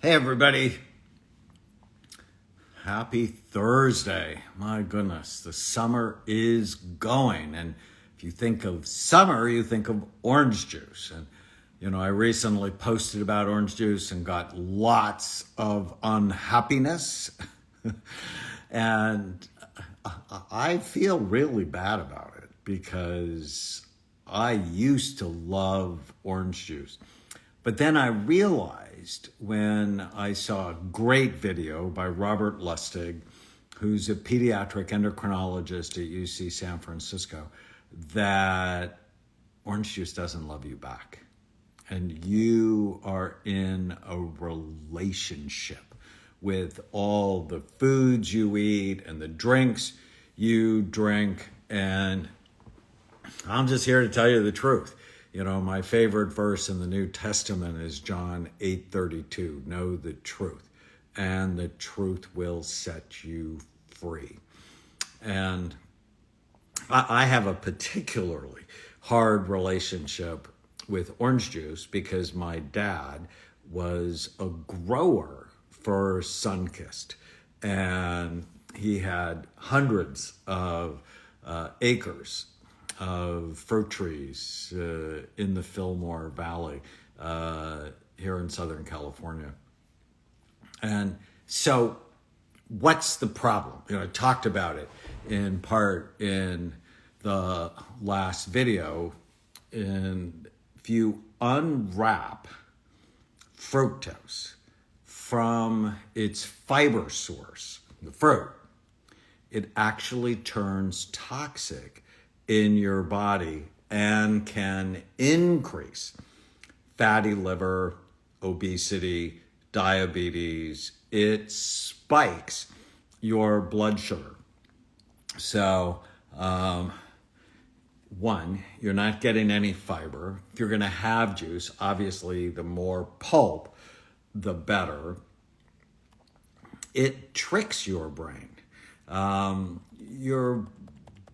Hey everybody, happy Thursday. My goodness, the summer is going. And if you think of summer, you think of orange juice. And I recently posted about orange juice and got lots of unhappiness. And I feel really bad about it because I used to love orange juice. But then I realized when I saw a great video by Robert Lustig, who's a pediatric endocrinologist at UC San Francisco, that orange juice doesn't love you back. And you are in a relationship with all the foods you eat and the drinks you drink. And I'm just here to tell you the truth. My favorite verse in the New Testament is John 8:32. Know the truth, and the truth will set you free. And I have a particularly hard relationship with orange juice because my dad was a grower for Sunkist, and he had hundreds of acres of fruit trees in the Fillmore Valley here in Southern California. And so what's the problem? I talked about it in part in the last video. And if you unwrap fructose from its fiber source, the fruit, it actually turns toxic in your body and can increase fatty liver, obesity, diabetes. It spikes your blood sugar. So, one, you're not getting any fiber. If you're going to have juice, obviously the more pulp, the better. It tricks your brain. Your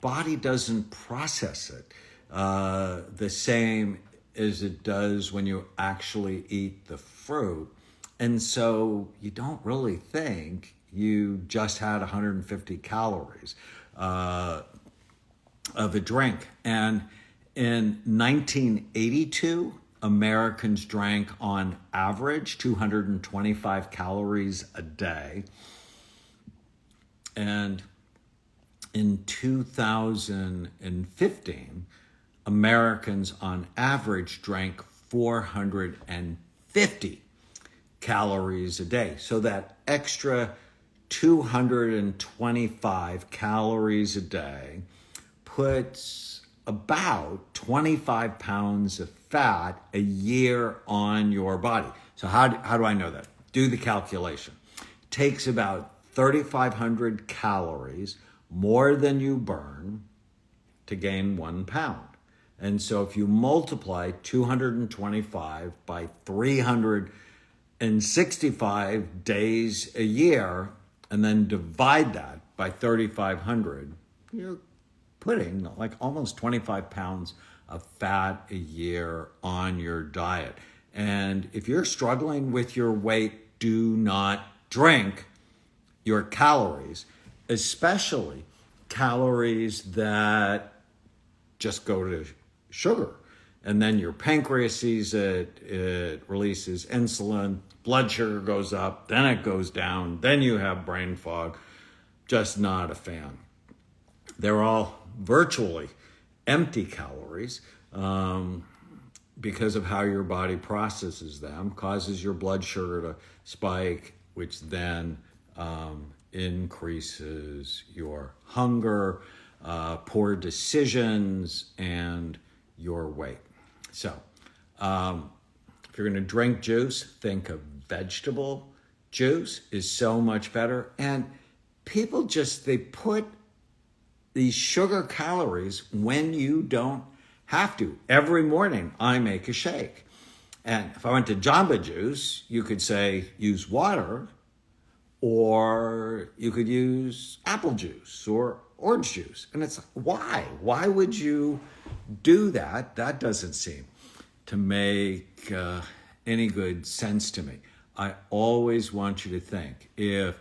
body doesn't process it the same as it does when you actually eat the fruit. And so you don't really think you just had 150 calories of a drink. And in 1982, Americans drank on average 225 calories a day. And in 2015, Americans on average drank 450 calories a day. So that extra 225 calories a day puts about 25 pounds of fat a year on your body. So how do I know that? Do the calculation. It takes about 3,500 calories more than you burn to gain 1 pound. And so if you multiply 225 by 365 days a year and then divide that by 3,500, you're putting like almost 25 pounds of fat a year on your diet. And if you're struggling with your weight, do not drink your calories, especially calories that just go to sugar. And then your pancreas sees it, it releases insulin, blood sugar goes up, then it goes down, then you have brain fog. Just not a fan. They're all virtually empty calories because of how your body processes them, causes your blood sugar to spike, which then increases your hunger, poor decisions, and your weight. So if you're going to drink juice, think of vegetable juice is so much better. And people they put these sugar calories when you don't have to. Every morning I make a shake. And if I went to Jamba Juice, you could say use water, or you could use apple juice or orange juice. And it's like, why? Why would you do that? That doesn't seem to make any good sense to me. I always want you to think if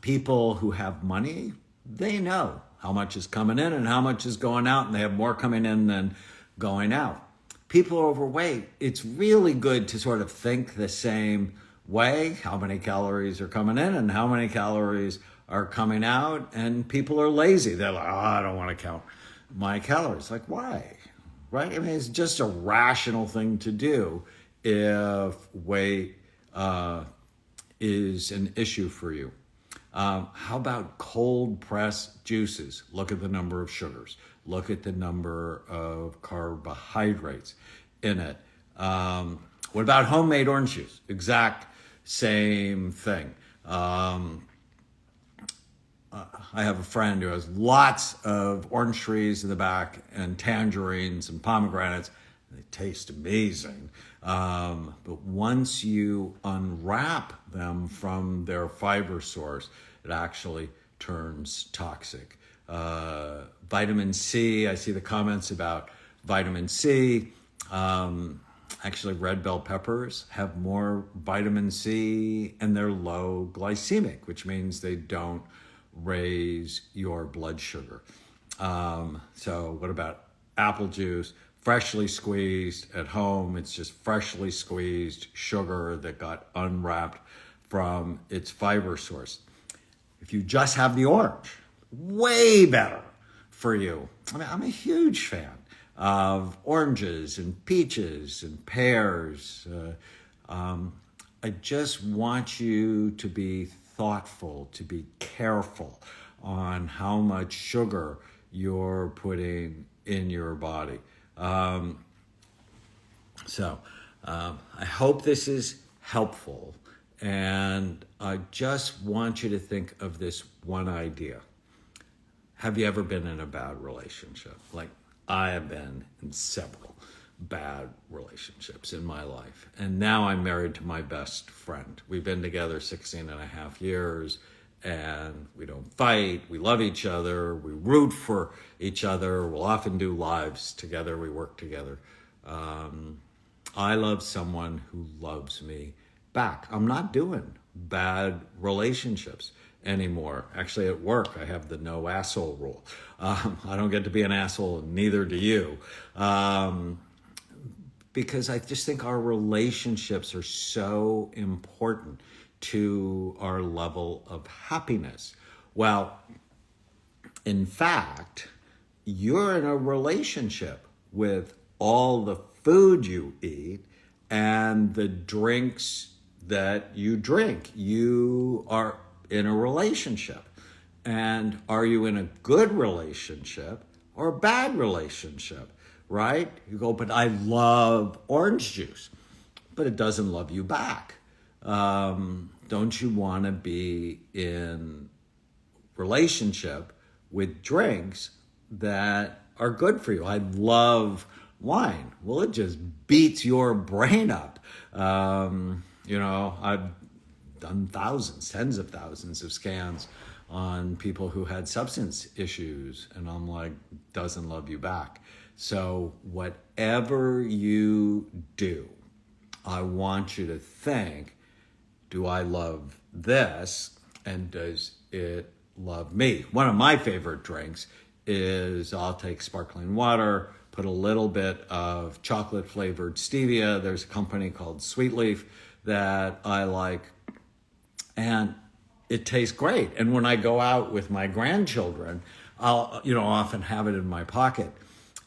people who have money, they know how much is coming in and how much is going out, and they have more coming in than going out. People are overweight. It's really good to sort of think the same way. How many calories are coming in and how many calories are coming out? And people are lazy. They're like, oh, I don't want to count my calories. Like, why? Right? I mean, it's just a rational thing to do if weight is an issue for you. How about cold pressed juices? Look at the number of sugars. Look at the number of carbohydrates in it. What about homemade orange juice? Exact same thing. I have a friend who has lots of orange trees in the back and tangerines and pomegranates. They taste amazing. But once you unwrap them from their fiber source, it actually turns toxic. Vitamin C, I see the comments about vitamin C. Actually, red bell peppers have more vitamin C and they're low glycemic, which means they don't raise your blood sugar. So what about apple juice? Freshly squeezed at home. It's just freshly squeezed sugar that got unwrapped from its fiber source. If you just have the orange, way better for you. I mean, I'm a huge fan of oranges and peaches and pears. I just want you to be thoughtful, to be careful on how much sugar you're putting in your body. I hope this is helpful, and I just want you to think of this one idea. Have you ever been in a bad relationship? Like, I have been in several bad relationships in my life, and now I'm married to my best friend. We've been together 16 and a half years, and we don't fight. We love each other. We root for each other. We'll often do lives together. We work together. I love someone who loves me back. I'm not doing bad relationships anymore. Actually, at work, I have the no asshole rule. I don't get to be an asshole, and neither do you. Because I just think our relationships are so important to our level of happiness. Well, in fact, you're in a relationship with all the food you eat and the drinks that you drink. You are in a relationship. And are you in a good relationship or a bad relationship, right? You go, but I love orange juice, but it doesn't love you back. Don't you want to be in relationship with drinks that are good for you? I love wine. Well, it just beats your brain up. I've done thousands, tens of thousands of scans on people who had substance issues, and I'm like, doesn't love you back. So whatever you do, I want you to think, do I love this, and does it love me? One of my favorite drinks is I'll take sparkling water, put a little bit of chocolate flavored stevia. There's a company called Sweet Leaf that I like, and it tastes great. And when I go out with my grandchildren, I'll often have it in my pocket,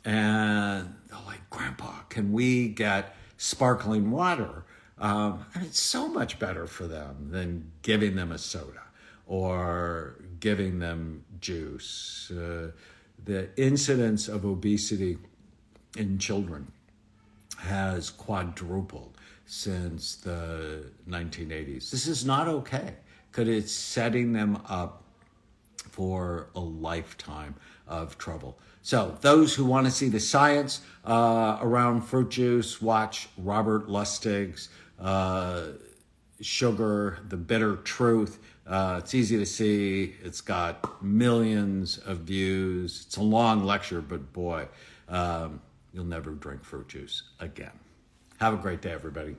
and they're like, Grandpa, can we get sparkling water? And it's so much better for them than giving them a soda or giving them juice. The incidence of obesity in children has quadrupled since the 1980s. This is not okay, because it's setting them up for a lifetime of trouble. So those who want to see the science around fruit juice, watch Robert Lustig's Sugar, The Bitter Truth. It's easy to see. It's got millions of views. It's a long lecture, but boy, you'll never drink fruit juice again. Have a great day, everybody.